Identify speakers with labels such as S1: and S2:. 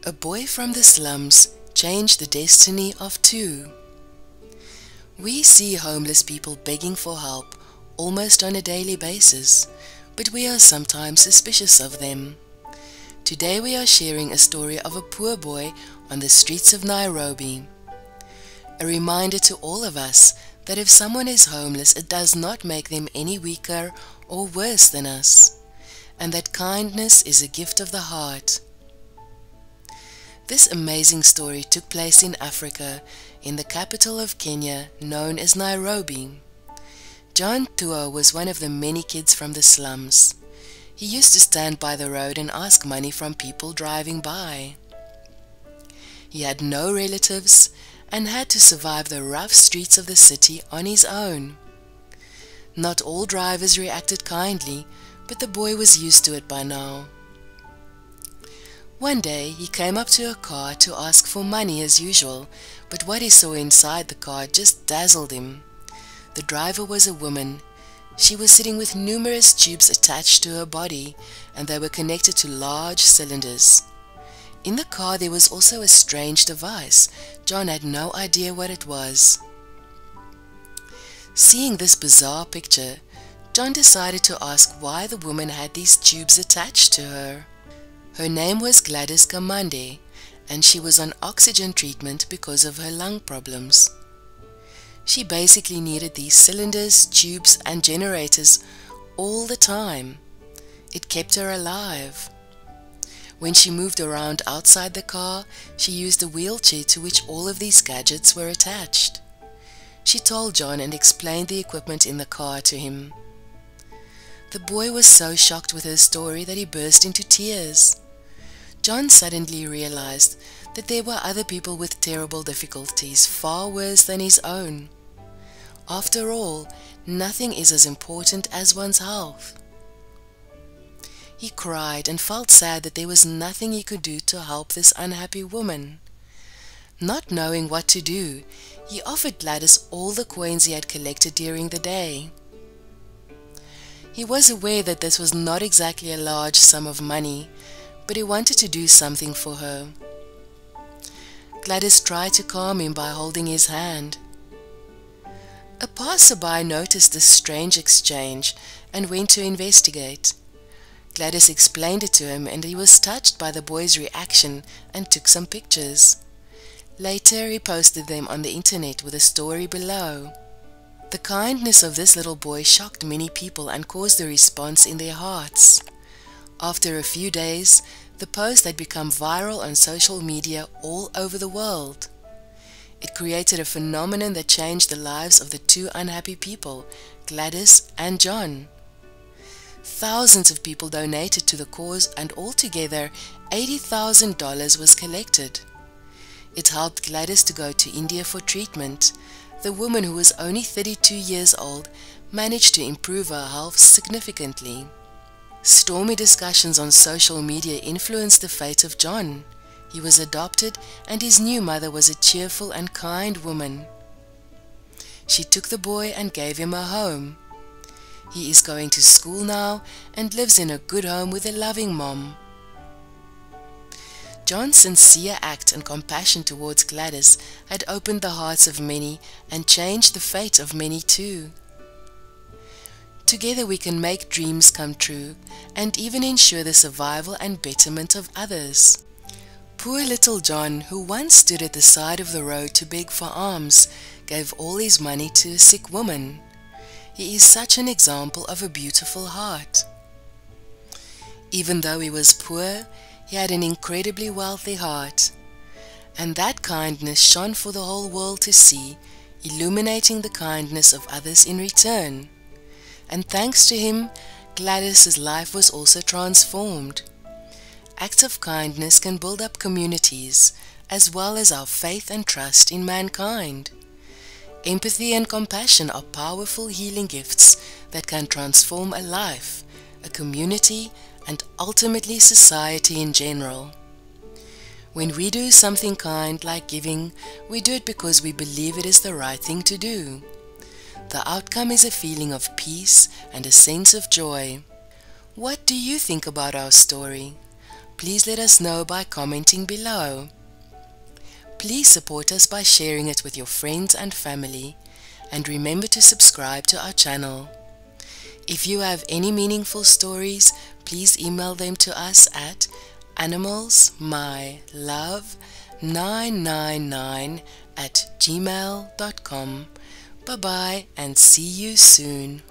S1: A boy from the slums changed the destiny of Thuo. We see homeless people begging for help almost on a daily basis, but we are sometimes suspicious of them. Today we are sharing a story of a poor boy on the streets of Nairobi. A reminder to all of us that if someone is homeless, it does not make them any weaker or worse than us, and that kindness is a gift of the heart. This amazing story took place in Africa, in the capital of Kenya, known as Nairobi. John Thuo was one of the many kids from the slums. He used to stand by the road and ask money from people driving by. He had no relatives and had to survive the rough streets of the city on his own. Not all drivers reacted kindly, but the boy was used to it by now. One day he came up to a car to ask for money as usual, but what he saw inside the car just dazzled him. The driver was a woman. She was sitting with numerous tubes attached to her body, and they were connected to large cylinders. In the car there was also a strange device. John had no idea what it was. Seeing this bizarre picture, John decided to ask why the woman had these tubes attached to her. Her name was Gladys Kamande, and she was on oxygen treatment because of her lung problems. She basically needed these cylinders, tubes, and generators all the time. It kept her alive. When she moved around outside the car, she used a wheelchair to which all of these gadgets were attached. She told John and explained the equipment in the car to him. The boy was so shocked with her story that he burst into tears. John suddenly realized that there were other people with terrible difficulties, far worse than his own. After all, nothing is as important as one's health. He cried and felt sad that there was nothing he could do to help this unhappy woman. Not knowing what to do, he offered Gladys all the coins he had collected during the day. He was aware that this was not exactly a large sum of money, but he wanted to do something for her. Gladys tried to calm him by holding his hand. A passerby noticed this strange exchange and went to investigate. Gladys explained it to him, and he was touched by the boy's reaction and took some pictures. Later he posted them on the internet with a story below. The kindness of this little boy shocked many people and caused a response in their hearts. After a few days, the post had become viral on social media all over the world. It created a phenomenon that changed the lives of the two unhappy people, Gladys and John. Thousands of people donated to the cause, and altogether $80,000 was collected. It helped Gladys to go to India for treatment. The woman, who was only 32 years old, managed to improve her health significantly. Stormy discussions on social media influenced the fate of John. He was adopted, and his new mother was a cheerful and kind woman. She took the boy and gave him a home. He is going to school now and lives in a good home with a loving mom. John's sincere act and compassion towards Gladys had opened the hearts of many and changed the fate of many too. Together we can make dreams come true and even ensure the survival and betterment of others. Poor little John, who once stood at the side of the road to beg for alms, gave all his money to a sick woman. He is such an example of a beautiful heart. Even though he was poor, he had an incredibly wealthy heart, and that kindness shone for the whole world to see, illuminating the kindness of others in return. And thanks to him, Gladys's life was also transformed. Acts of kindness can build up communities, as well as our faith and trust in mankind. Empathy and compassion are powerful healing gifts that can transform a life, a community, and ultimately society in general. When we do something kind like giving, we do it because we believe it is the right thing to do. The outcome is a feeling of peace and a sense of joy. What do you think about our story? please let us know by commenting below. Please support us by sharing it with your friends and family, and remember to subscribe to our channel. If you have any meaningful stories, please email them to us at animalsmylove999@gmail.com. Bye bye and see you soon.